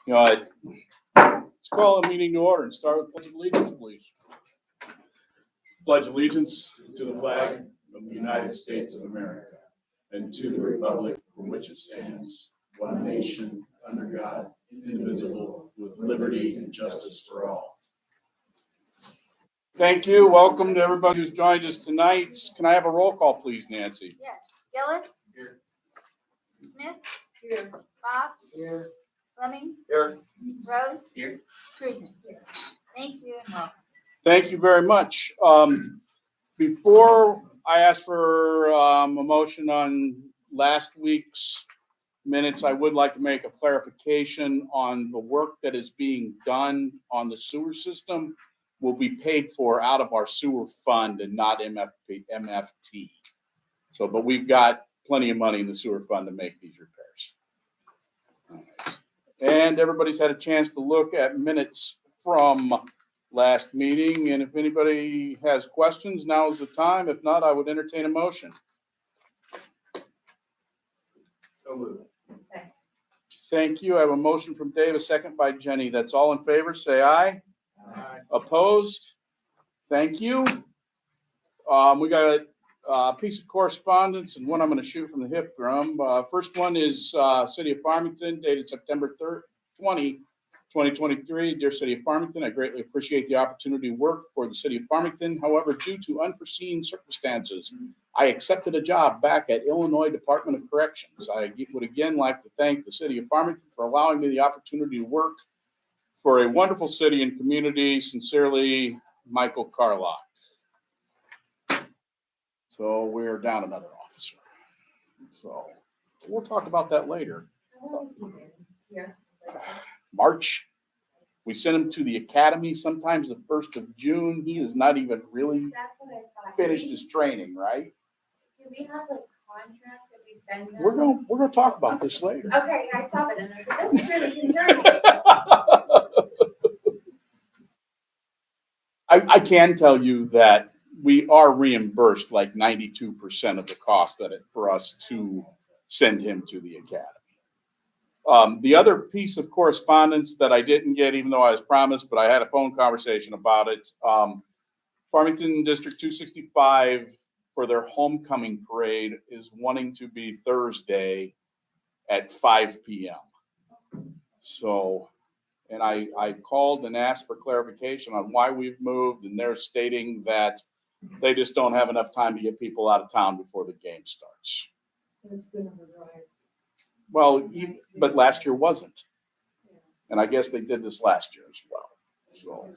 Let's call a meeting to order and start with Pledge of Allegiance, please. Pledge allegiance to the flag of the United States of America and to the republic for which it stands, one nation, under God, indivisible, with liberty and justice for all. Thank you. Welcome to everybody who's joined us tonight. Can I have a roll call, please, Nancy? Yes. Gillis? Here. Smith? Here. Fox? Here. Fleming? Here. Rose? Here. Cruzen? Here. Thank you and welcome. Thank you very much. Before I ask for a motion on last week's minutes, I would like to make a clarification on the work that is being done on the sewer system will be paid for out of our sewer fund and not MFT. So, but we've got plenty of money in the sewer fund to make these repairs. All right. And everybody's had a chance to look at minutes from last meeting. And if anybody has questions, now's the time. If not, I would entertain a motion. So moved. Second. Thank you. I have a motion from Dave, a second by Jenny. That's all in favor. Say aye. Aye. Opposed? Thank you. We got a piece of correspondence and one I'm going to shoot from the hip drum. First one is City of Farmington, dated September 3rd, 2023. Dear City of Farmington, I greatly appreciate the opportunity to work for the City of Farmington. However, due to unforeseen circumstances, I accepted a job back at Illinois Department of Corrections. I would again like to thank the City of Farmington for allowing me the opportunity to work for a wonderful city and community. Sincerely, Michael Carlock. So we're down another officer. So we'll talk about that later. March. We sent him to the academy sometimes the 1st of June. He has not even really finished his training, right? Do we have like contracts that we send them? We're gonna talk about this later. Okay, I saw it in there, but this is really concerning. I can tell you that we are reimbursed like 92% of the cost for us to send him to the academy. The other piece of correspondence that I didn't get, even though I was promised, but I had a phone conversation about it. Farmington District 265 for their homecoming parade is wanting to be Thursday at 5 p.m. So, and I called and asked for clarification on why we've moved, and they're stating that they just don't have enough time to get people out of town before the game starts. Well, but last year wasn't. And I guess they did this last year as well. So,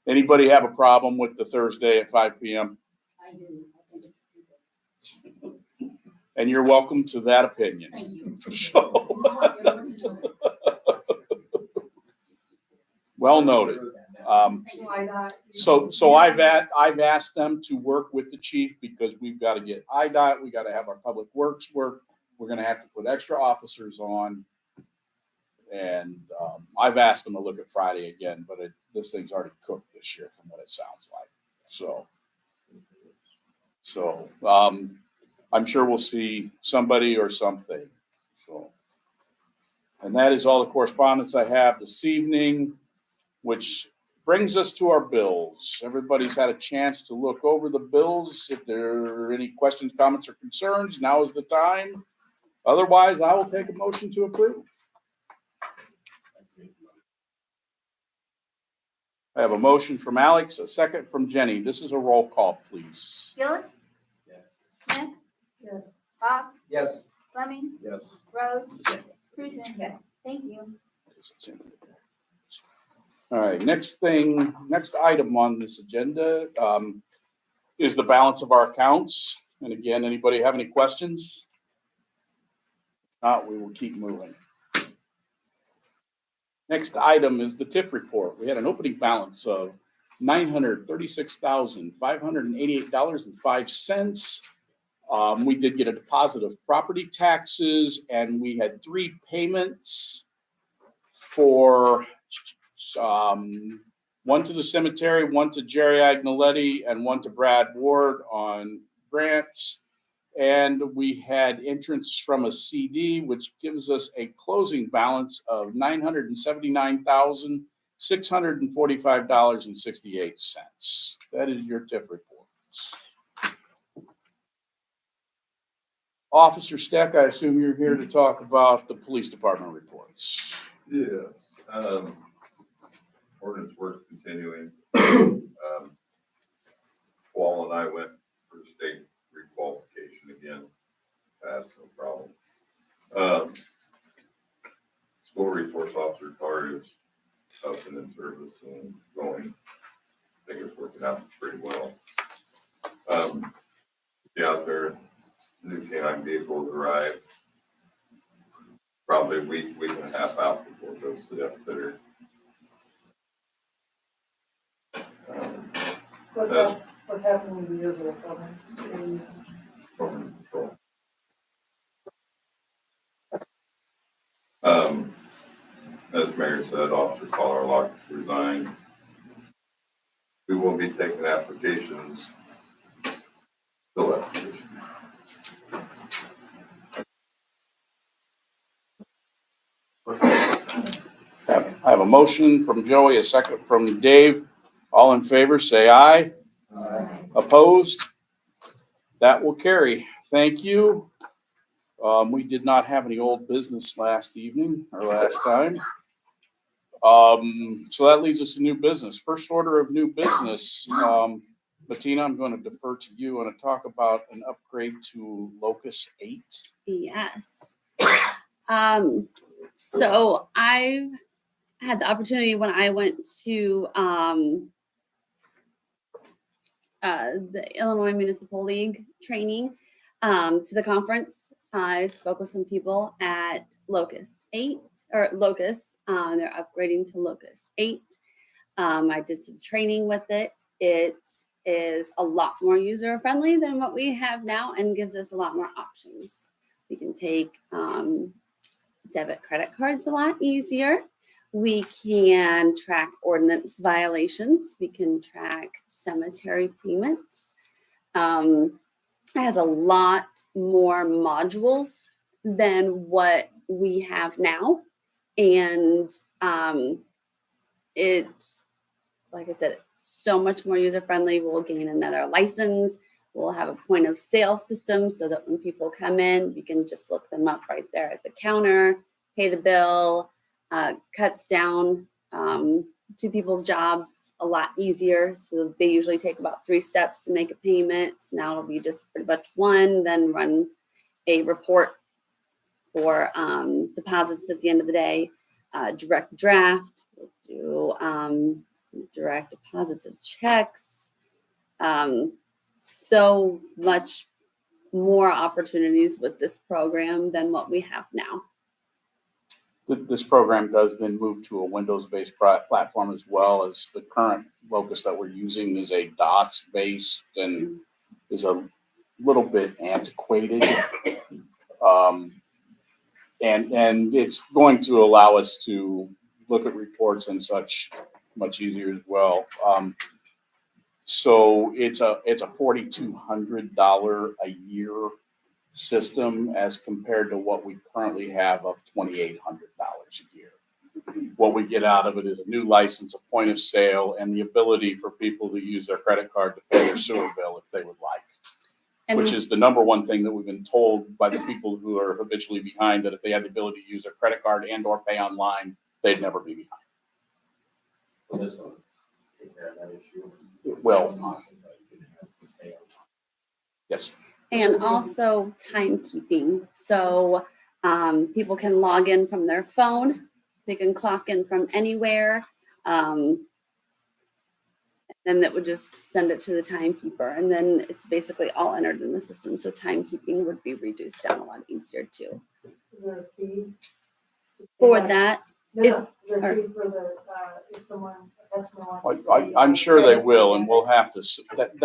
anybody have a problem with the Thursday at 5 p.m.? I do. I think it's stupid. And you're welcome to that opinion. Thank you. So, well noted. So I've asked them to work with the chief because we've got to get IDOT, we got to have our public works work. We're going to have to put extra officers on. And I've asked them to look at Friday again, but this thing's already cooked this year from what it sounds like. So I'm sure we'll see somebody or something. So, and that is all the correspondence I have this evening, which brings us to our bills. Everybody's had a chance to look over the bills. If there are any questions, comments, or concerns, now is the time. Otherwise, I will take a motion to approve. I have a motion from Alex, a second from Jenny. This is a roll call, please. Gillis? Yes. Smith? Yes. Fox? Yes. Fleming? Yes. Rose? Yes. Cruzen? Yes. Thank you. All right, next item on this agenda is the balance of our accounts. And again, anybody have any questions? Not, we will keep moving. Next item is the TIF report. We had an opening balance of $936,588.05. We did get a deposit of property taxes, and we had 3 payments for one to the cemetery, one to Jerry Agnoletti, and one to Brad Ward on grants. And we had entrance from a CD, which gives us a closing balance of $979,645.68. That is your TIF reports. Officer Steck, I assume you're here to talk about the police department reports. Yes, ordinance work continuing. Paul and I went for state requalification again, passed, no problem. School resource officer card is up and in service and going. I think it's working out pretty well. Yeah, out there, new canine vehicles arrived. Probably a week and a half out before it goes to the outfitter. What's happening with the year that Program control. As Mayor said, Officer Collarlock resigned. We will be taking applications. Fill that position. I have a motion from Joey, a second from Dave. All in favor, say aye. Opposed? That will carry. Thank you. We did not have any old business last evening or last time. So that leads us to new business. First order of new business. Bettina, I'm going to defer to you and talk about an upgrade to Locus 8. Yes. So I've had the opportunity when I went to the Illinois Municipal League training to the conference. I spoke with some people at Locus 8 or Locus. They're upgrading to Locus 8. I did some training with it. It is a lot more user friendly than what we have now and gives us a lot more options. We can take debit credit cards a lot easier. We can track ordinance violations. We can track cemetery payments. It has a lot more modules than what we have now. And it's, like I said, so much more user friendly. We'll gain another license. We'll have a point of sale system so that when people come in, you can just look them up right there at the counter, pay the bill, cuts down two people's jobs a lot easier. So they usually take about 3 steps to make a payment. So now it'll be just pretty much one, then run a report for deposits at the end of the day, direct draft, we'll do direct deposits of checks. So much more opportunities with this program than what we have now. This program does then move to a Windows-based platform as well, as the current Locus that we're using is a DOS-based and is a little bit antiquated. And it's going to allow us to look at reports and such much easier as well. So it's a $4,200 a year system as compared to what we currently have of $2,800 a year. What we get out of it is a new license, a point of sale, and the ability for people to use their credit card to pay their sewer bill if they would like. And Which is the number one thing that we've been told by the people who are habitually behind, that if they had the ability to use their credit card and or pay online, they'd never be behind. Well, this will take care of that issue. It will. Yes. And also timekeeping. So people can log in from their phone. They can clock in from anywhere. And that would just send it to the timekeeper. And then it's basically all entered in the system. So timekeeping would be reduced down a lot easier too. Is there a fee? For that, No, is there a fee for the, if someone, a customer wants to pay I'm sure they will, and we'll we'll have to,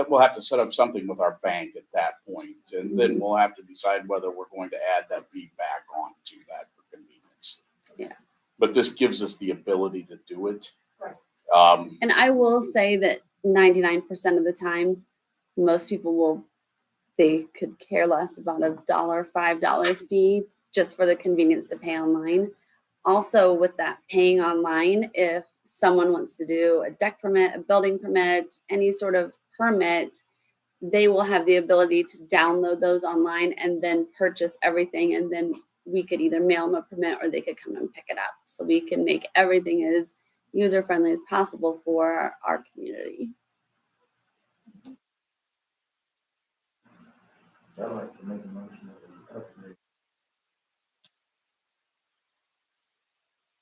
we'll have to set up something with our bank at that point. And then we'll have to decide whether we're going to add that fee back on to that for convenience. Yeah. But this gives us the ability to do it. Right. and I will say that 99% of the time, most people will they could care less about $5 fee just for the convenience to pay online. Also, with that paying online, if someone wants to do a deck permit, a building permit, any sort of permit, they will have the ability to download those online and then purchase everything. And then we could either mail them a permit or they could come and pick it up. So we can make everything as user-friendly as possible for our community. I'd like to make a motion that we upgrade.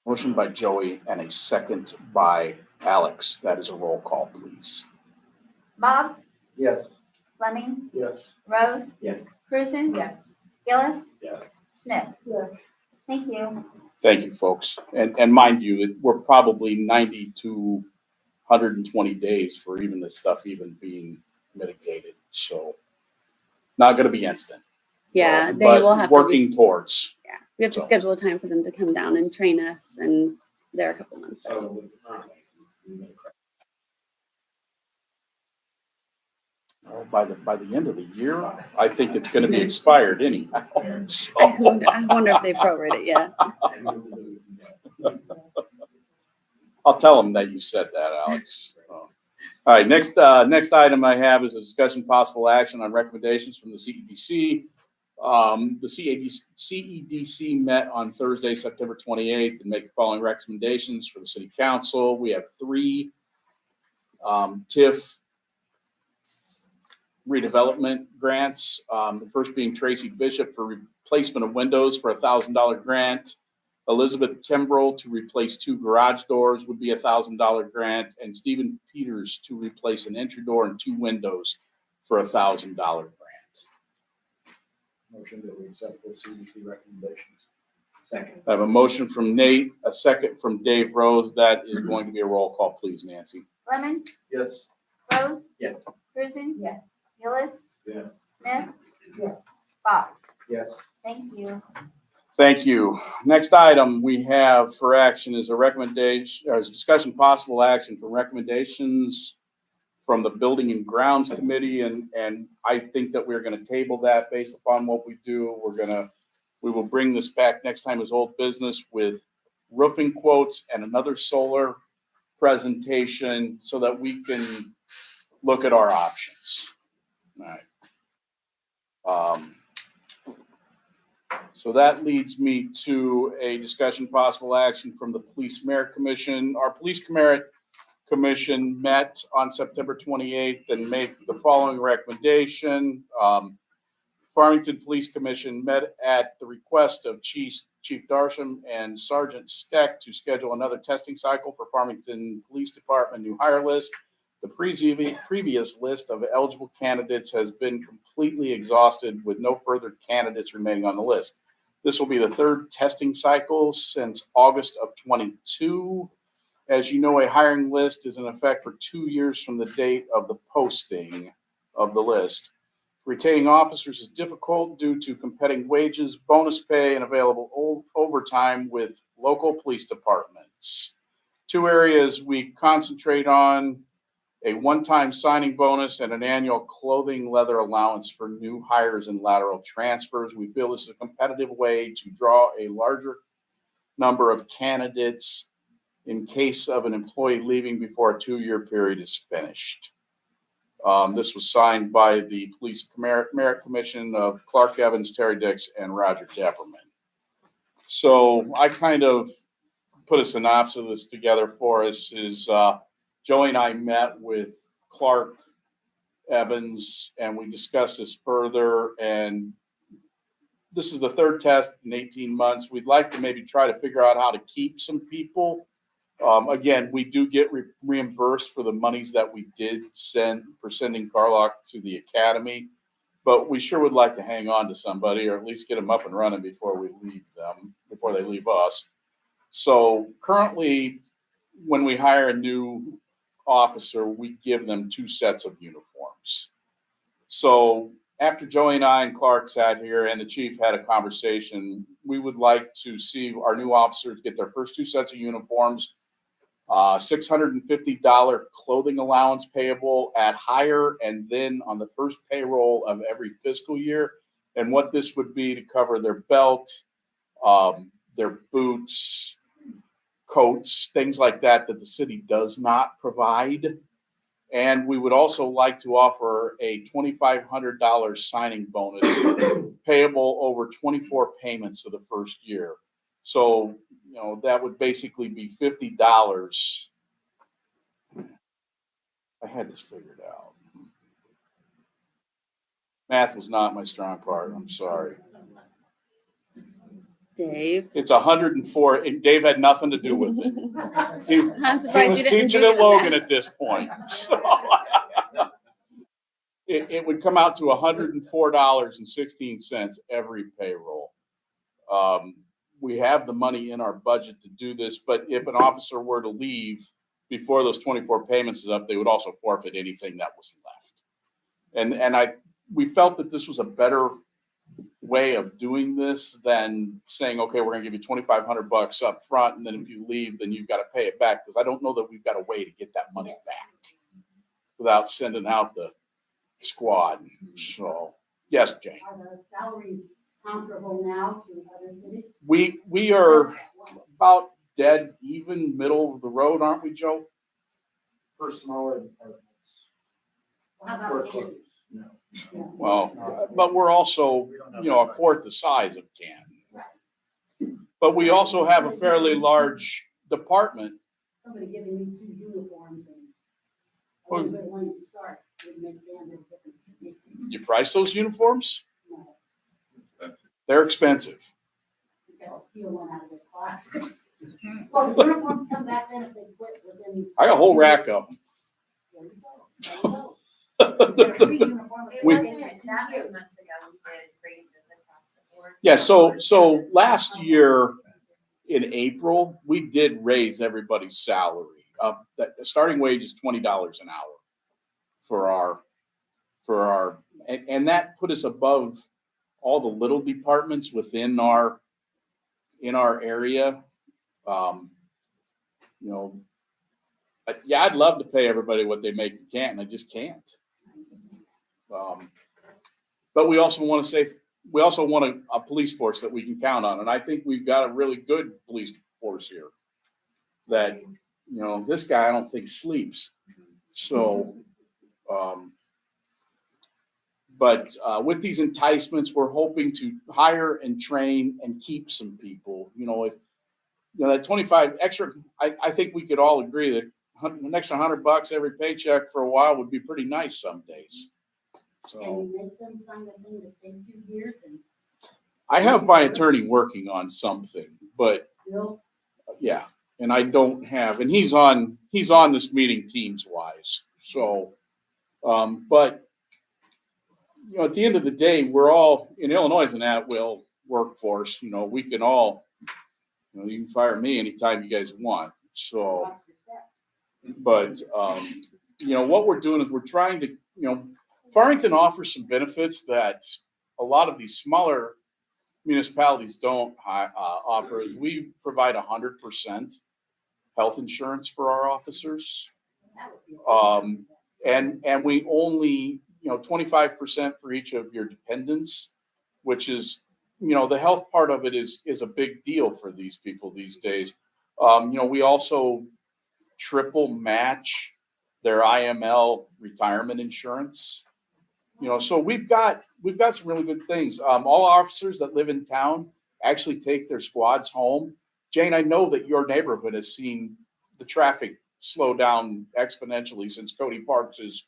Motion by Joey and a second by Alex. That is a roll call, please. Boggs, Yes. Fleming, Yes. Rose, Yes. Cruzen, Yes. Gillis, Yes. Smith. Yes. Thank you. Thank you, folks. And mind you, we're probably 90 to 120 days for even this stuff even being mitigated. So not going to be instant. Yeah, they but will have working to be, towards. yeah, we have to So. schedule a time for them to come down and train us, and they're a couple months out. So with the current license, we may correct. Well, by the end of the year, I think it's going to be expired anyhow. So. I wonder if they prorate it yet. I'll tell them that you said that, Alex. All right, next item I have is a discussion possible action on recommendations from the CEDC. The CEDC met on Thursday, September 28th, and make the following recommendations for the city council. We have 3 TIF redevelopment grants. The first being Tracy Bishop for replacement of windows for $1,000 grant. Elizabeth Kimbrell to replace 2 garage doors would be $1,000 grant, and Stephen Peters to replace an entry door and 2 windows for $1,000 grant. Motion that we accept the CDC recommendations. Second. I have a motion from Nate, a second from Dave Rose. That is going to be a roll call, please, Nancy. Fleming, Yes. Rose, Yes. Cruzen, Yes. Gillis, Yes. Smith, Yes. Boggs. Yes. Thank you. Thank you. Next item we have for action is a recommendation, or is a discussion possible action for recommendations from the Building and Grounds Committee, and I think that we're going to table that based upon what we do. We will bring this back next time as old business with roofing quotes and another solar presentation so that we can look at our options. All right. So that leads me to a discussion possible action from the Police Merit Commission. Our Police Merit Commission met on September 28th and made the following recommendation. Farmington Police Commission met at the request of Chief Darsham and Sergeant Steck to schedule another testing cycle for Farmington Police Department new hire list. The previous list of eligible candidates has been completely exhausted with no further candidates remaining on the list. This will be the 3rd testing cycle since August of 22. As you know, a hiring list is in effect for 2 years from the date of the posting of the list. Retaining officers is difficult due to competing wages, bonus pay, and available overtime with local police departments. 2 areas we concentrate on: a one-time signing bonus and an annual clothing leather allowance for new hires and lateral transfers. We feel this is a competitive way to draw a larger number of candidates in case of an employee leaving before a 2-year period is finished. This was signed by the Police Merit Commission of Clark Evans, Terry Dix, and Roger Depperman. So I kind of put a synopsis of this together for us. Joey and I met with Clark Evans and we discussed this further, and this is the 3rd test in 18 months. We'd like to maybe try to figure out how to keep some people. Again, we do get reimbursed for the monies that we did send for sending Carlock to the academy, but we sure would like to hang on to somebody or at least get them up and running before they leave us. So currently, when we hire a new officer, we give them 2 sets of uniforms. So after Joey and I and Clark sat here and the chief had a conversation, we would like to see our new officers get their first 2 sets of uniforms $650 clothing allowance payable at hire and then on the first payroll of every fiscal year. And what this would be to cover their belt, their boots, coats, things like that that the city does not provide. And we would also like to offer a $2,500 signing bonus payable over 24 payments of the first year. So, that would basically be $50. I had this figured out. Math was not my strong part. I'm sorry. Dave. It's 104, and Dave had nothing to do with it. He, I'm he surprised was you didn't teaching do at it Logan with at this point. So, it would come out to $104.16 every payroll. We have the money in our budget to do this, but if an officer were to leave before those 24 payments is up, they would also forfeit anything that was left. And we felt that this was a better way of doing this than saying, okay, we're going to give you $2,500 up front, and then if you leave, then you've got to pay it back, because I don't know that we've got a way to get that money back without sending out the squad. So, yes, Jane. Are the salaries comparable now to other cities? We are about dead even, middle of the road, aren't we, Joe? For smaller departments. Well, how about Canton? No. Well, but we're also, a fourth the size of Canton. But we also have a fairly large department. Somebody giving you 2 uniforms and a little bit when you start would make damn big difference to me. You price those uniforms? No, They're expensive. you gotta steal one out of their closets. Well, the uniforms come back then if they quit within. I got a whole rack of them. There you go. There you go. We- It wasn't that many months ago we did raises across the board. Yeah, so last year in April, we did raise everybody's salary. The starting wage is $20 an hour for our, and that put us above all the little departments within our area. Yeah, I'd love to pay everybody what they make in Canton. I just can't. But we also want a police force that we can count on. And I think we've got a really good police force here that, this guy I don't think sleeps. So, but with these enticements, we're hoping to hire and train and keep some people. If that 25 extra, I think we could all agree that an extra $100 every paycheck for a while would be pretty nice some days. Can So you make them sign the thing to stay 2 years and I have my attorney working on something, but Bill? yeah, and I don't have, and he's on this meeting Teams wise. So, but at the end of the day, we're all in Illinois is an at-will workforce. We can all, you can fire me anytime you guys want. So, Watch your step. but what we're doing is we're trying to, Farmington offers some benefits that a lot of these smaller municipalities don't offer. Is we provide 100% health insurance for our officers. That would be awesome. And we only, 25% for each of your dependents, which is, the health part of it is a big deal for these people these days. We also triple match their IML retirement insurance. So we've got some really good things. All officers that live in town actually take their squads home. Jane, I know that your neighborhood has seen the traffic slow down exponentially since Cody Parks'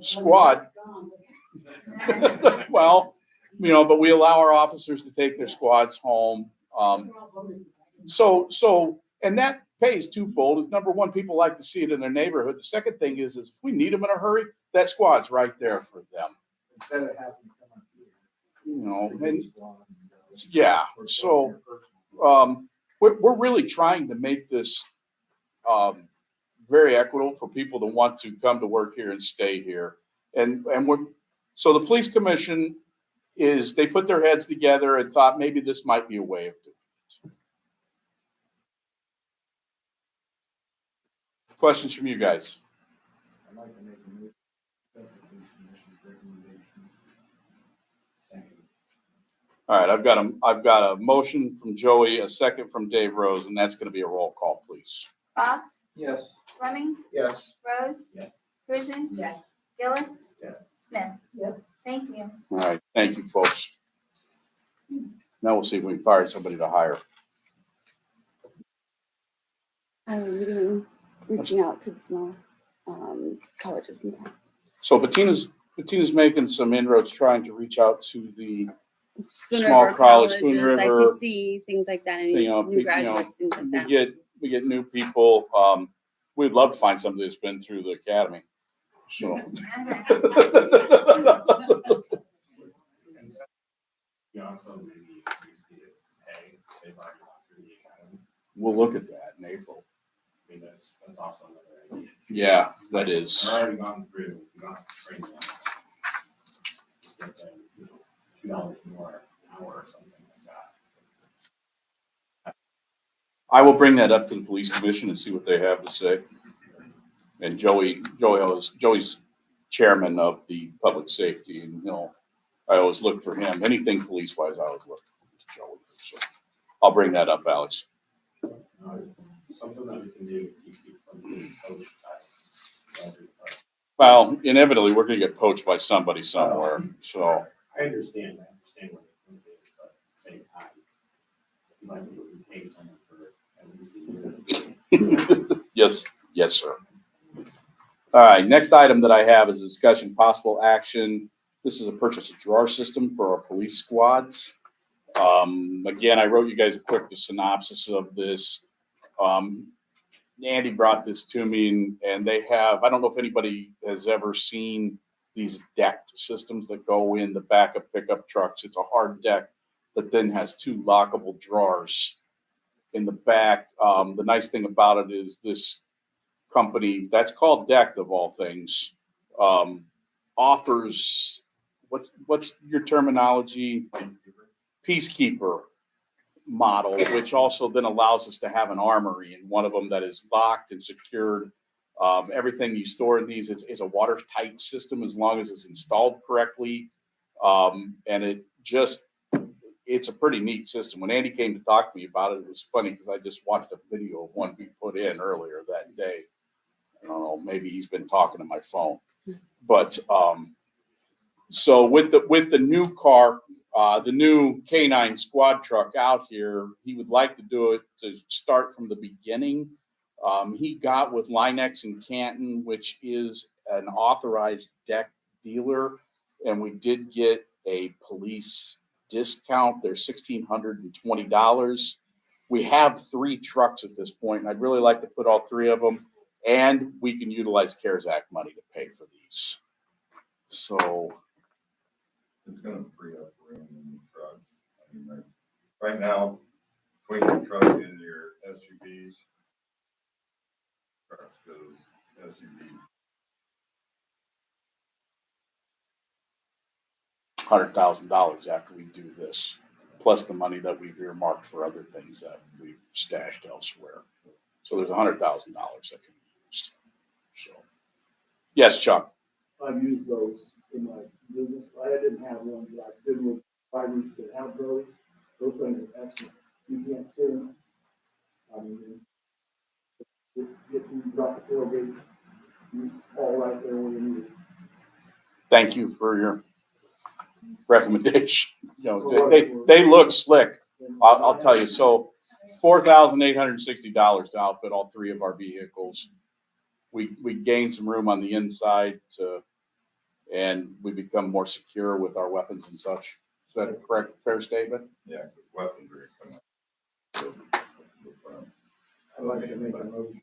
squad. Well, but we allow our officers to take their squads home. And that pays twofold. Is number one, people like to see it in their neighborhood. The second thing is if we need them in a hurry, that squad's right there for them. Instead of having to come up here. And yeah, so we're really trying to make this very equitable for people to want to come to work here and stay here. And so the police commission they put their heads together and thought maybe this might be a way of doing it. Questions from you guys? I'd like to make a motion. Accept the police commission's recommendation. Second. All right, I've got a motion from Joey, a second from Dave Rose, and that's gonna be a roll call, please. Fox, Yes. Fleming, Yes. Rose, Yes. Cruzen. Yes. Gillis, Yes. Smith. Yes. Thank you. All right, thank you, folks. Now we'll see if we can find somebody to hire. We're doing reaching out to the small colleges in town. So Bettina's making some inroads trying to reach out to the, Spoon Small River college, Spoon colleges, River, ICC, things like that, any you know, new graduates, things like that. we get new people. We'd love to find somebody that's been through the academy. So. You also maybe increase the pay, they've already gone through the academy. We'll look at that in April. I mean, that's also another idea. Yeah, that is. They're already gone through, training. Get them, $2 more an hour or something like that. I will bring that up to the police commission and see what they have to say. And Joey's chairman of the public safety, and I always look for him. Anything police wise, I always look for Joey. So I'll bring that up, Alex. Something that we can do to keep people from being poached. Well, inevitably, we're gonna get poached by somebody somewhere, so. I understand what it is, but at the same time, you might be able to pay someone for at least a year. Yes, sir. All right, next item that I have is a discussion possible action. This is a purchase of drawer system for our police squads. Again, I wrote you guys a quick synopsis of this. Andy brought this to me and they have, I don't know if anybody has ever seen these decked systems that go in the back of pickup trucks. It's a hard deck that then has two lockable drawers in the back. The nice thing about it is this company that's called Decked of all things, offers, what's your terminology? Peacekeeper model, which also then allows us to have an armory in one of them that is locked and secured. Everything you store in these is a watertight system as long as it's installed correctly. And it's a pretty neat system. When Andy came to talk to me about it, it was funny because I just watched a video of one we put in earlier that day. I don't know, maybe he's been talking to my phone. But so with the new car, the new K9 squad truck out here, he would like to do it to start from the beginning. He got with Linex in Canton, which is an authorized deck dealer, and we did get a police discount. They're $1,620. We have 3 trucks at this point, and I'd really like to put all 3 of them, and we can utilize CARES Act money to pay for these. So. It's gonna free up room in the truck. I mean, right now, between your truck and your SUVs, trucks goes SUV. $100,000 after we do this, plus the money that we've earmarked for other things that we've stashed elsewhere. So there's $100,000 that can be used. So, yes, Chuck. I've used those in my business. I didn't have one, but I've been with fibers that have those. Those things are excellent. You can't see them. I mean, you drop the tailgate, you all right there where you need it. Thank you for your recommendation. They look slick. I'll tell you. So $4,860 to outfit all 3 of our vehicles. We gain some room on the inside and we become more secure with our weapons and such. Is that a correct, fair statement? Yeah, because weaponry come up. I'd like to make a motion.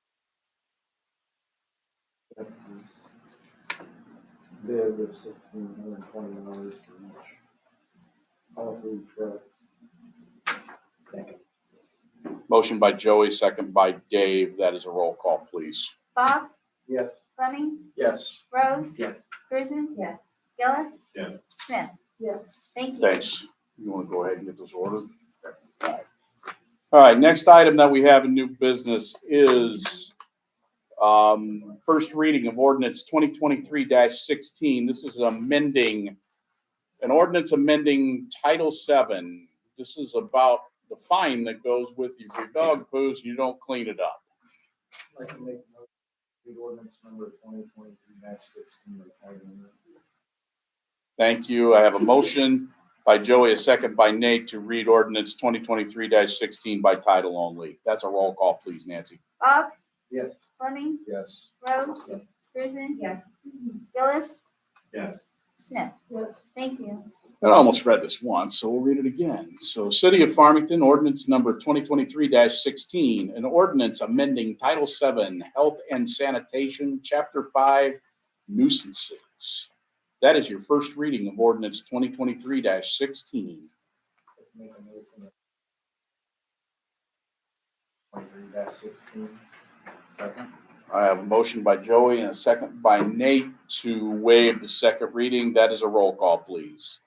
Bid of $1,620 for each. All 3 trucks. Second. Motion by Joey, second by Dave. That is a roll call, please. Fox, Yes. Fleming, Yes. Rose, Yes. Cruzen. Yes. Gillis, Yes. Smith. Yes. Thank you. Thanks. You want to go ahead and get those ordered? All right. All right, next item that we have in new business is First reading of ordinance 2023-16. This is an ordinance amending Title 7. This is about the fine that goes with if your dog poos and you don't clean it up. I'd like to make a motion to read ordinance number 2023-16 by title only. Thank you. I have a motion by Joey, a second by Nate to read ordinance 2023-16 by title only. That's a roll call, please, Nancy. Box, Yes. Fleming, Yes. Rose, Yes. Cruzen, Yes. Gillis, Yes. Smith. Yes. Thank you. I almost read this once, so we'll read it again. So City of Farmington, ordinance number 2023-16, an ordinance amending Title 7, Health and Sanitation, Chapter 5, nuisances. That is your first reading of ordinance 2023-16. Make a motion. 23-16. Second. I have a motion by Joey and a second by Nate to waive the second reading. That is a roll call, please.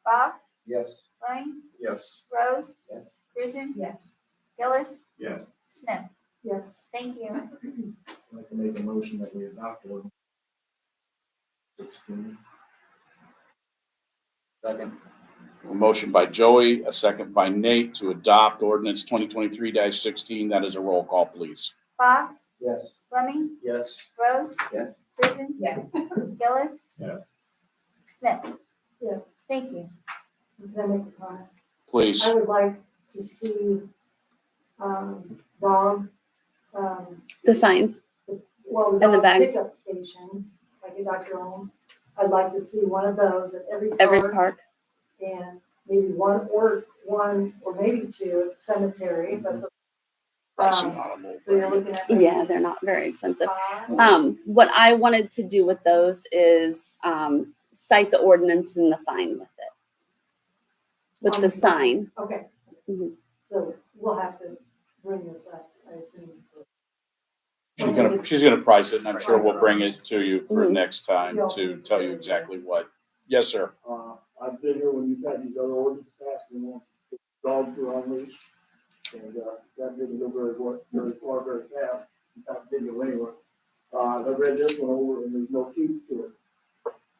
Box, Yes. Fleming, Yes. Rose, Yes. Cruzen, Yes. Gillis, Yes. Smith. Yes. Thank you. I'd like to make a motion that we adopt ordinance 16. Second. A motion by Joey, a second by Nate to adopt ordinance 2023-16. That is a roll call, please. Box, Yes. Fleming, Yes. Rose, Yes. Cruzen, Yes. Gillis, Yes. Smith. Yes. Thank you. Can I make a comment? Please. I would like to see, dog, The signs. well, And the dog bags. pickup stations, like in Dr. Holmes. I'd like to see one of those at every Every park, park. and maybe one or maybe two at the cemetery, but the, Pricing automobile. so you're looking at. Yeah, they're not very expensive. 5. What I wanted to do with those is cite the ordinance and the fine with it. With the sign. Okay. Mhm. So we'll have to bring this up, I assume. She's gonna price it, and I'm sure we'll bring it to you for Mhm. next time to tell you exactly what. Yes, sir. I've been here when you've had these other ordinance passed, and want dogs are on leash. And, that didn't go very far, very fast. That didn't go anywhere. I read this one over and there's no teeth to it.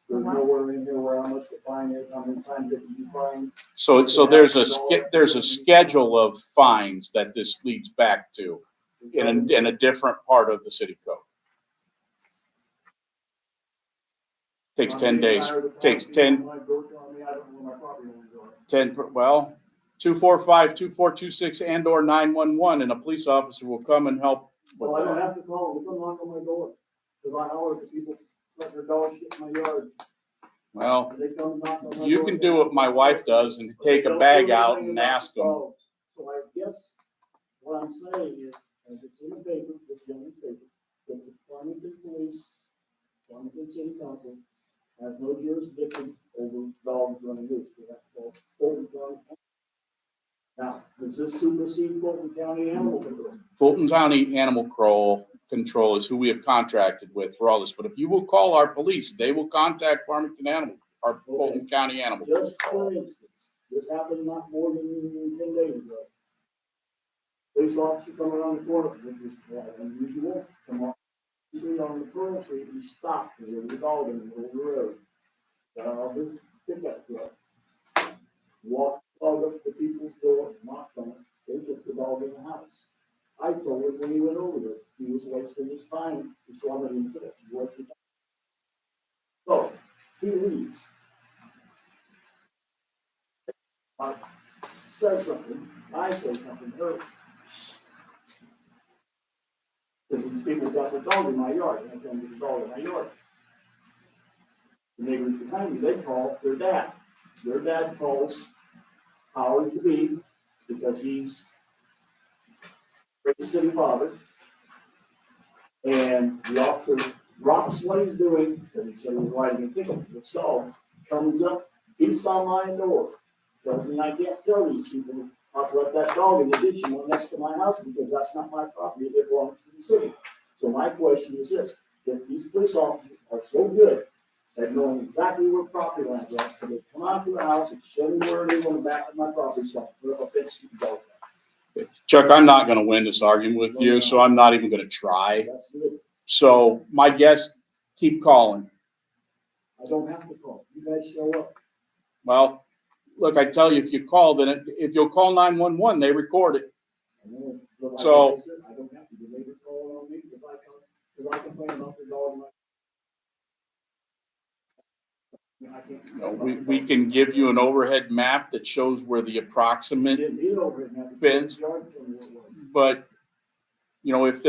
There's nowhere in here where how much the fine is, how many times it can be fined. So there's a schedule of fines that this leads back to in a different part of the city code. Takes 10 days, takes 10, 245, 2426 and or 911, and a police officer will come and help with Well, I don't that. have to call them, they come knock on my door, because I holler at the people, let their dogs shit in my yard. Well, They come knock on my you door. can do what my wife does and take a bag out and ask them. So I guess what I'm saying is, as it's in the paper, this young paper, that the Farmington Police, Farmington City Council has no jurisdiction over dogs running loose. They have to call Fulton County. Now, does this supersede Fulton County Animal Control? Fulton County Animal Control is who we have contracted with for all this, but if you will call our police, they will contact Farmington Animal, or Fulton County Animal Just Control. for instance, this happened not more than 10 days ago. Police officer come around the corner, which is unusual, come on the Pearl Street, and stopped, because there was a dog in the middle of the road. Got out of his pickup truck, walked the dog up to people's door, knocked on it, they took the dog in the house. I told him when he went over there, he was wasting his time, he saw me in this, he wasted time. So, he leaves. I say something, I say something, her. Because these people got their dog in my yard, and I tell them there's a dog in my yard. The neighbors behind me, they call their dad. Their dad calls powers to be, because he's the city father. And the officer drops what he's doing, because he said he was riding a ticket, this dog comes up, beats on my door. Tells me I can't tell these people not to let that dog in the ditch one next to my house, because that's not my property, it belongs to the city. So my question is this, if these police officers are so good at knowing exactly where property lines are, so they come out to the house and show me where they want to back up my property, so I put up a fence to the dog. Chuck, I'm not gonna win this argument with you, so I'm not even gonna try. That's good. So my guess, keep calling. I don't have to call, you guys show up. Well, look, I tell you, if you call, then if you'll call 911, they record it. And then, but like So- I said, I don't have to, the neighbors call on me, because I complain about their dog. I can't. You know, we can give you an overhead map that shows where the I approximate, didn't need over it, now. Bins. Yard from what it was. but, you know, if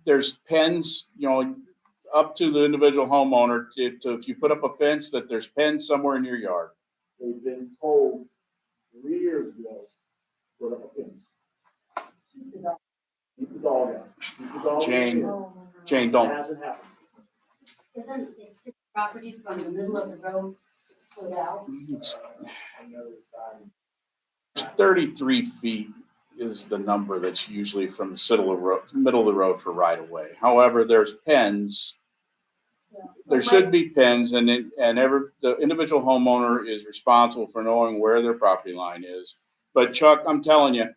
there's pens, you know, up to the individual homeowner, if you put up a fence, that there's pens somewhere in your yard. They've been told 3 years ago, put up a fence, Keep the dog. keep the dog out. Keep the dog. Jane. Oh, Jane, It don't. hasn't happened. Isn't it city property from the middle of the road split out? It's I know it's 33 feet is the number that's usually from the middle of the road for right of way. However, there's pens. There should be pens, and the individual homeowner is responsible for knowing where their property line is. But Chuck, I'm telling you,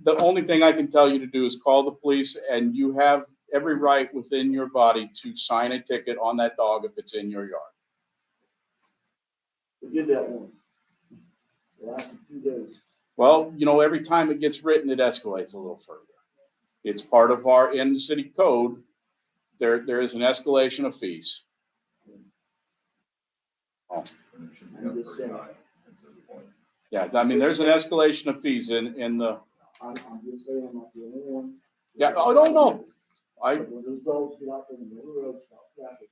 the only thing I can tell you to do is call the police, and you have every right within your body to sign a ticket on that dog if it's in your yard. We did that once. It lasted 2 days. Well, you know, every time it gets written, it escalates a little further. It's part of our in city code. There is an escalation of fees. And it should be up I'm just very saying. high at this point. Yeah, I mean, there's an escalation of fees in the, I'm just saying, I'm not the only one. yeah, oh, no. But when those dogs get out there in the middle of the road, stop traffic.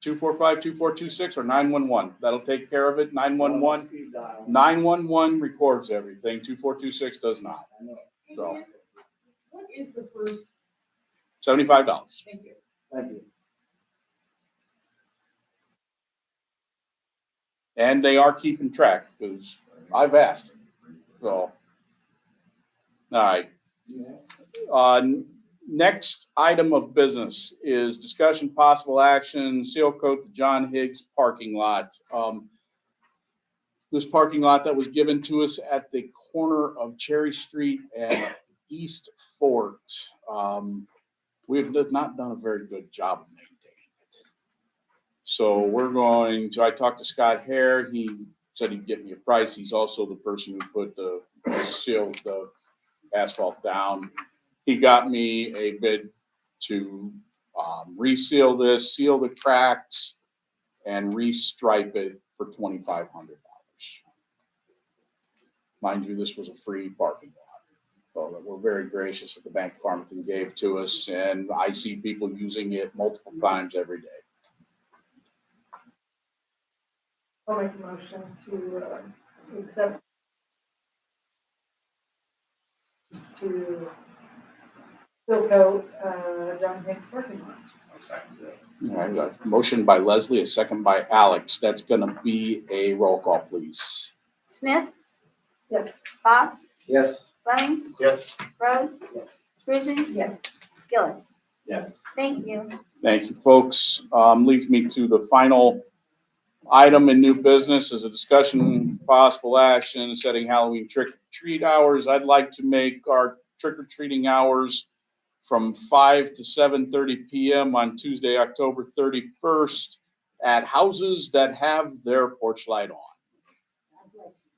245-2426 or 911. That'll take care of it. 911. Speed dial. 911 records everything. 2426 does not. I know. So What is the first? $75. Thank you. Thank you. And they are keeping track because I've asked. So, all right. Yeah. Next item of business is discussion possible action, seal coat the John Higgs parking lot. This parking lot that was given to us at the corner of Cherry Street and East Fort. We've not done a very good job of maintaining it. So I talked to Scott Hare. He said he'd get me a price. He's also the person who put the asphalt down. He got me a bid to reseal this, seal the cracks, and restripe it for $2,500. Mind you, this was a free parking lot. So we're very gracious that the Bank of Farmington gave to us, and I see people using it multiple times every day. I'll make a motion to accept. To fill coat, John Hicks parking lot. I second it. All right, a motion by Leslie, a second by Alex. That's gonna be a roll call, please. Smith, Yes. Fox, Yes. Fleming, Yes. Rose, Yes. Cruzen, Yes. Gillis. Yes. Thank you. Thank you, folks. Leads me to the final item in new business is a discussion, possible action, setting Halloween trick or treat hours. I'd like to make our trick or treating hours from 5 to 7:30 p.m. on Tuesday, October 31st at houses that have their porch light on. God bless you.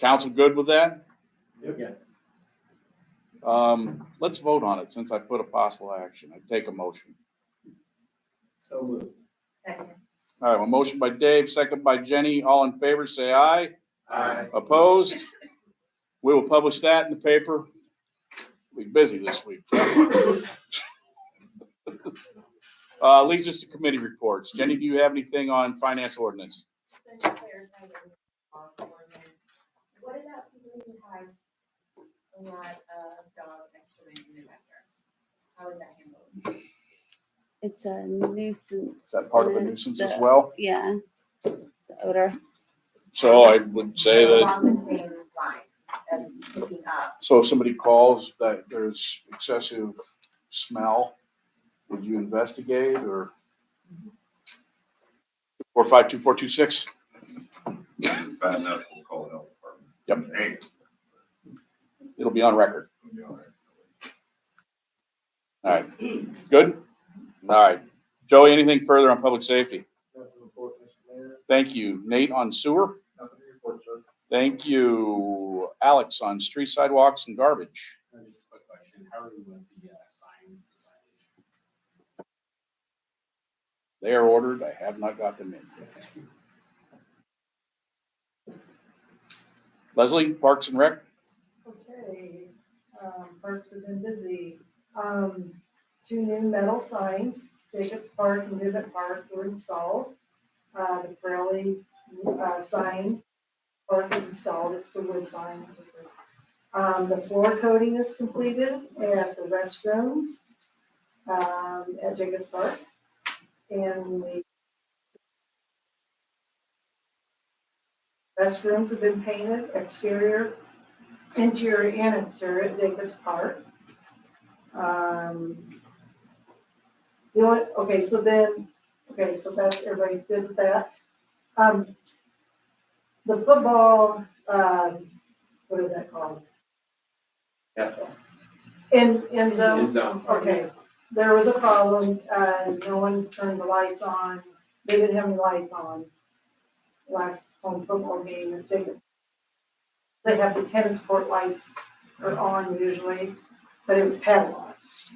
Council good with that? Yes. Let's vote on it since I put a possible action. I take a motion. So moved. Second. All right, a motion by Dave, second by Jenny. All in favor, say aye. Aye. Opposed? We will publish that in the paper. We'll be busy this week. Leads us to committee reports. Jenny, do you have anything on finance ordinance? Just to clarify what about people who have a lot of dog excrement in their backyard? How is that handled? It's a nuisance. Is that part of the isn't it? nuisance as well? Yeah, the odor. So I would say that, Along the same lines as picking up. so if somebody calls that there's excessive smell, would you investigate or? 452-426? It's bad enough, we'll call the health department. Yep. Hey. It'll be on record. It'll be all right. All right, good? All right. Joey, anything further on public safety? That's the report, Mr. Mayor. Thank you. Nate on sewer? Nothing to report, sir. Thank you. Alex on street sidewalks and garbage. Just a quick question, how are we with the signs, the signage? They are ordered. I have not got them in yet. Leslie, Parks and Rec? Okay, parks have been busy. 2 new metal signs, Jacobs Park and Niven Park were installed. The Crowley, sign, park is installed, it's the wood sign. The floor coating is completed at the restrooms, at Jacobs Park. And the restrooms have been painted, exterior, interior and exterior at Jacobs Park. Okay, so that's, everybody's good with that. The football, what is that called? In zone? End zone. Okay, there was a problem, no one turned the lights on, they didn't have any lights on last home football game at Jacobs. They have the tennis court lights are on usually, but it was padlocked.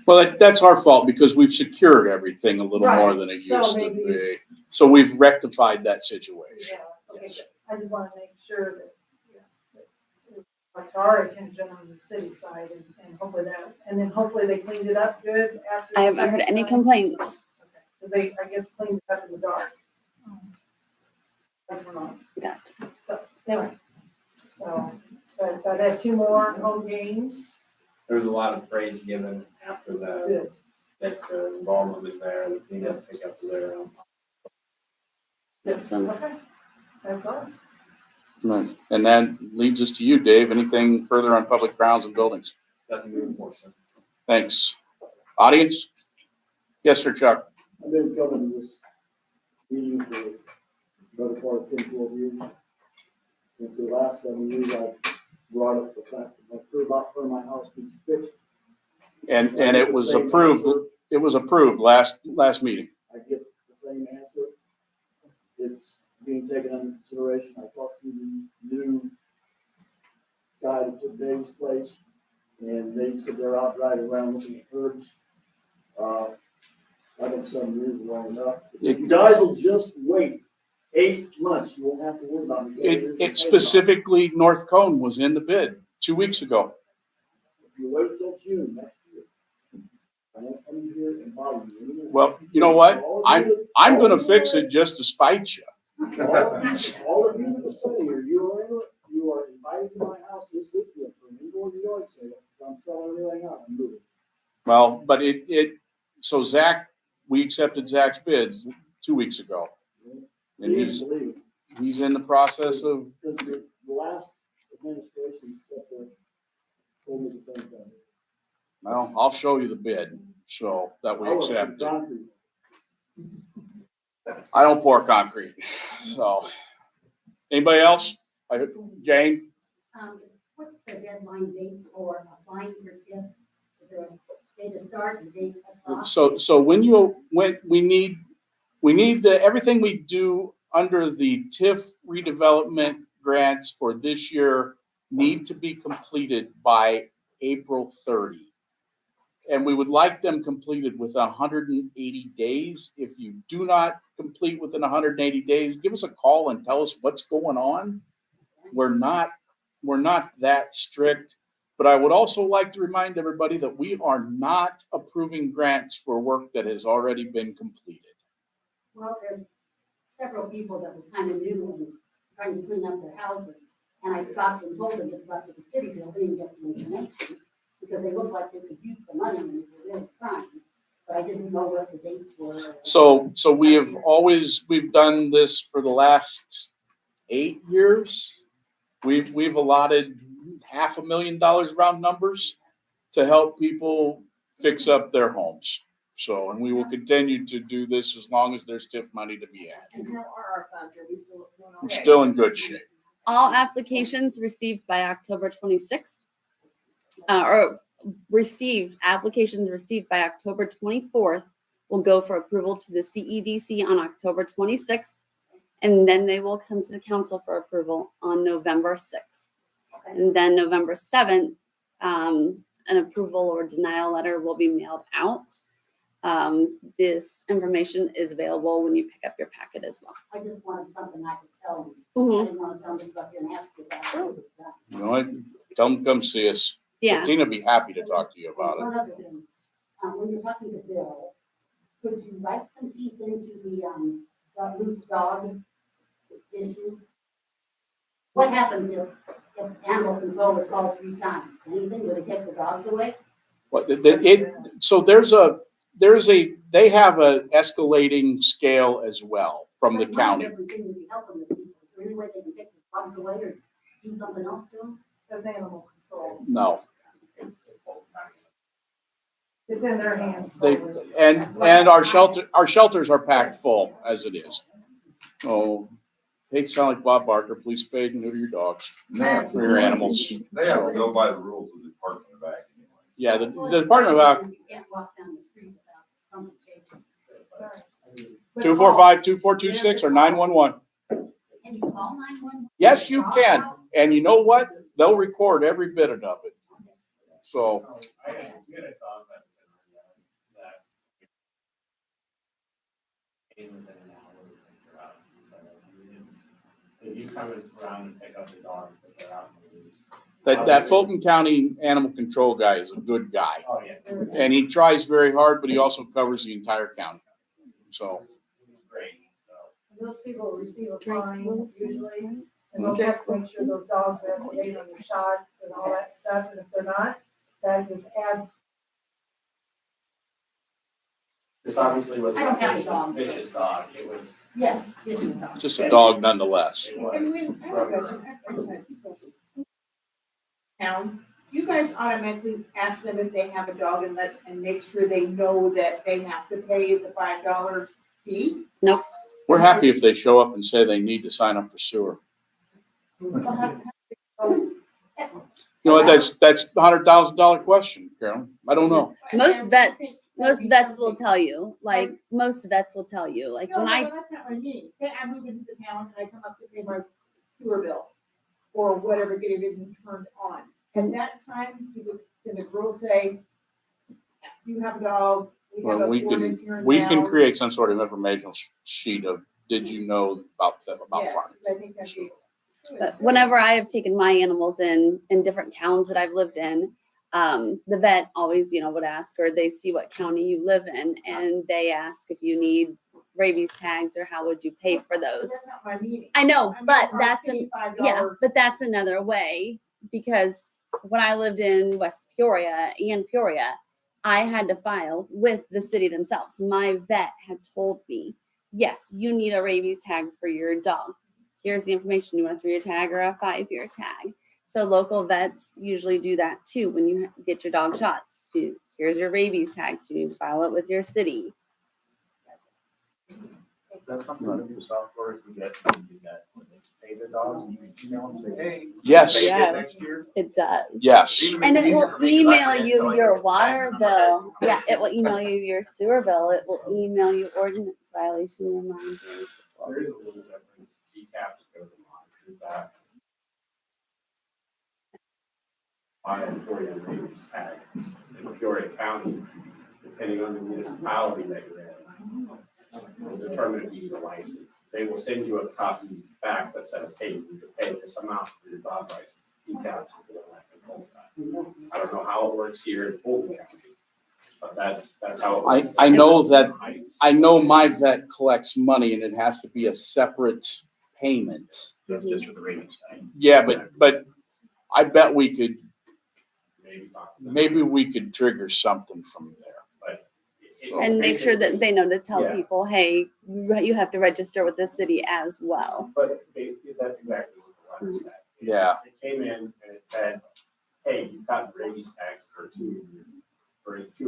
Well, that's our fault because we've secured everything a little more Right, than it so used to maybe- be. So we've rectified that situation. Yeah, okay, Yes. good. I just want to make sure that, that it brought to our attention on the city side and hopefully that, and then hopefully they cleaned it up good after. I the haven't heard second any time. complaints. Okay. 'Cause they, I guess, cleaned it up in the dark. I don't know. Gotcha. So, anyway, but I had 2 more home games. There was a lot of praise given after the, Good. that the involvement was there, the cleanup pickup was there. Awesome. Okay, that's all. Right. And that leads us to you, Dave. Anything further on public grounds and buildings? Nothing to report, sir. Thanks. Audience? Yes, sir, Chuck. I've been coming to this meeting for the better part of 10, 12 years. And for the last 7 years, I brought up the fact that my curb out front of my house needs fixed. And it was approved, it was approved last meeting. I get the same answer. It's being taken under consideration. I talked to the new guy that took Dave's place, and they said they're out driving around looking at curbs. I think 7 years is long enough. You guys will just wait 8 months. You won't have to worry about it. It specifically, North Cone was in the bid 2 weeks ago. If you wait till June next year, I won't come here and bother you anymore. Well, you know what? I'm gonna fix it just to spite you. All of you in the city, you are invited to my house this weekend for an indoor yard sale. I'm selling everything out. I'm moving. Well, but so Zach, we accepted Zach's bids 2 weeks ago. And See it, believe it. he's in the process of, Because the last administration set there told me the same thing. well, I'll show you the bid, so that we I want some accept it. concrete. I don't pour concrete, so. Anybody else? Jane? What's the deadline dates for applying for TIF? Is there a date to start and date to stop? So when we need everything we do under the TIF redevelopment grants for this year need to be completed by April 30. And we would like them completed within 180 days. If you do not complete within 180 days, give us a call and tell us what's going on. We're not that strict, but I would also like to remind everybody that we are not approving grants for work that has already been completed. Well, there's several people that were kind of new and trying to clean up their houses. And I stopped and told them to go up to the city building and get the information, because they looked like they could use the money and they were really trying. But I didn't know what the dates were. So we've done this for the last 8 years. We've allotted $500,000 round numbers to help people fix up their homes. So, and we will continue to do this as long as there's TIF money to be had. And how are our funds? Are we still doing We're okay? still in good shape. All applications received by October 26th, or applications received by October 24th will go for approval to the CEDC on October 26th, and then they will come to the council for approval on November 6th. And then November 7th, an approval or denial letter will be mailed out. This information is available when you pick up your packet as well. I just wanted something I could tell them. Mhm. I didn't want to tell them to go up here and ask you about it. You know what? Tell them to come see us. Yeah. Tina would be happy to talk to you about it. One other thing, when you're talking to Bill, could you write some teeth into the loose dog issue? What happens if animal control is called 3 times? Anything, would it take the dogs away? What, so they have a escalating scale as well from the But mine county. doesn't seem to be helping the people. Is there any way they can take the dogs away or do something else to them? That's animal control. No. It's in their hands. They, totally. and our shelters are packed full as it is. So, hate to sound like Bob Barker, please spay and neuter your dogs They have or your animals. they have to go by the rules of the Department of Ag anyway. Yeah, the Well, Department of Ag, You can't walk down the street without something chasing. But 245-2426 or 911. Can you call 911? Yes, you can. And you know what? They'll record every bit of it. So, I had a dog that came within an hour to take her out. So it's, if you come around and pick up the dog, put her out and leave. that Fulton County Animal Control guy is a good guy. Oh, yeah. And he tries very hard, but he also covers the entire county. So, Great, so. Those people receive a Drake fine Wilson, usually, right? and they'll check, make sure those dogs are getting on their shots and all that stuff, and if they're not, that just adds. This obviously was I don't have a a dog, so- vicious dog. It was. Yes, it's a dog. just a dog nonetheless. It And was. we, I have a question. Town, do you guys automatically ask them if they have a dog and make sure they know that they have to pay the $5 fee? We're happy if they show up and say they need to sign up for sewer. You know what, that's a $100,000 question, Carolyn. I don't know. Most vets will tell you, like, most vets will tell you, like, No, when I, that's not what I mean. Say I move into the town and I come up to pay my sewer bill or whatever, get everything turned on. At that time, can the girl say, do you have a dog? We have Well, a we ordinance here in can town." create some sort of informational sheet of, did you know about Yes, farming? I think that'd be. but whenever I have taken my animals in different towns that I've lived in, the vet always, would ask, or they see what county you live in, and they ask if you need rabies tags or how would you pay for those. That's not my meaning. I know, I mean, but our that's city $5 yeah, but that's another way, because when I lived in West Peoria and Peoria, I had to file with the city themselves. My vet had told me, yes, you need a rabies tag for your dog. Here's the information. You want a 3-year tag or a 5-year tag? So local vets usually do that too. When you get your dog shots, here's your rabies tags. You need to file it with your city. That's something that the software, if we get, we do that, when they pay the dogs, you can email them and say, hey. Yes. pay it Yes. Next year. It does. Yes. And it will email you your water bill. Yeah, it will email you your sewer bill. It will email you ordinance violation reminders. There is a little difference. CCAPS goes along, is that on employee rabies tag in Peoria County, depending on the municipality that you're in, will determine if you need a license. They will send you a copy back that says, hey, you need to pay this amount for your dog license. CCAPS is the one that controls that. I don't know how it works here in Fulton County, but that's how it works. I know that, I know my vet collects money and it has to be a separate payment. That's just for the rabies tag. Yeah, but I bet we could, Maybe talk to them. maybe we could trigger something from there. But And make sure that they know to tell Yeah. people, hey, you have to register with the city as well. But that's exactly what the letter said. Yeah. It came in and it said, hey, you've got rabies tags for two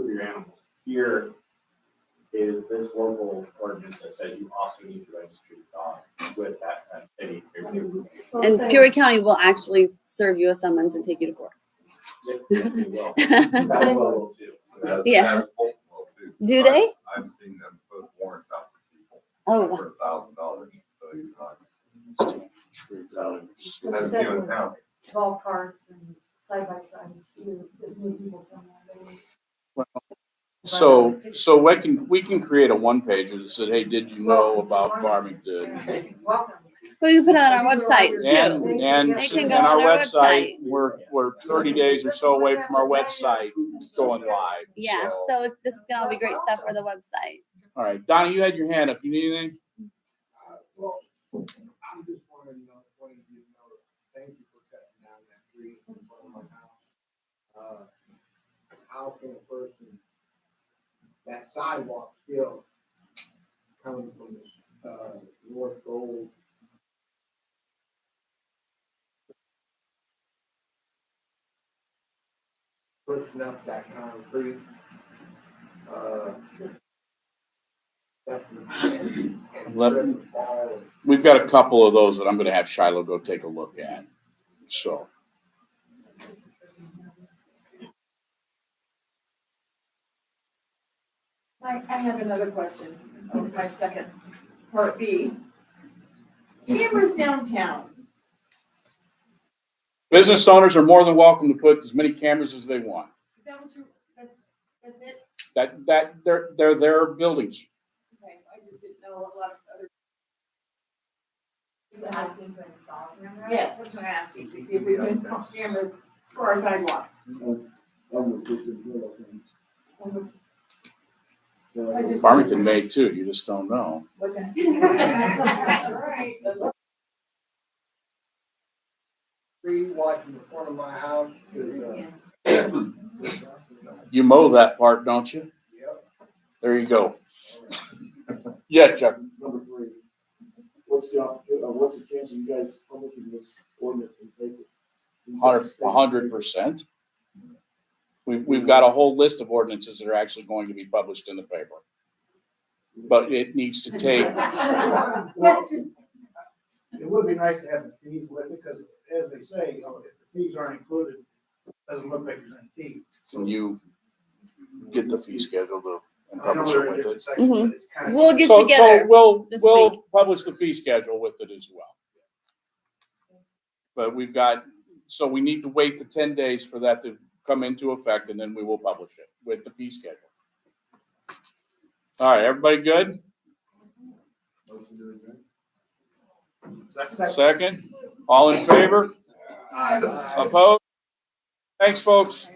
of your animals. Here is this local ordinance that says you also need to register your dog with that city. Here's the information. And Peoria County will actually serve you a summons and take you to court. Yes, they will. That's what we'll do. Yeah. That's Fulton will too. Do they? I've seen them put warrants out for people. Oh, For $1,000. So, That's you in town. Golf carts and side by sides too, that new people come on. So we can create a one pager that said, hey, did you know about Farmington? Welcome. we can put it on our website too. And They can go our on our website, website. we're 30 days or so away from our website going live. Yeah, so this can all be great stuff for the website. All right, Donnie, you had your hand up. You need anything? Well, I'm just wanting to know, thank you for cutting down that tree in front of my house. How can a person, that sidewalk still coming from this, North Gold? Pushing up that concrete, that's. We've got a couple of those that I'm gonna have Shiloh go take a look at, so. I have another question. That was my second, part B. Cameras downtown. Business owners are more than welcome to put as many cameras as they want. Is that what you, that's it? They're their buildings. Okay, I just didn't know a lot of other. You asking to install cameras? Yes, that's what I asked you, to see if we could install cameras for our sidewalks. I just- Farmington may too, you just don't know. What's that? Right. Tree watching the front of my house is, You mow that part, don't you? yep. There you go. Yeah, Chuck. Number 3, what's the chance of you guys publishing this ordinance in paper? 100%. We've got a whole list of ordinances that are actually going to be published in the paper. But it needs to take, Well, it would be nice to have the fees with it, because as they say, if the fees aren't included, it doesn't look like there's any teeth. so you get the fee schedule and I know publish they're it in with different it. sections, Mhm. but it's kind of. We'll get So together. we'll this we'll publish the fee schedule with it as well. But we've got, so we need to wait the 10 days for that to come into effect, and then we will publish it with the fee schedule. All right, everybody good? Second? All in favor? Opposed? Thanks, folks.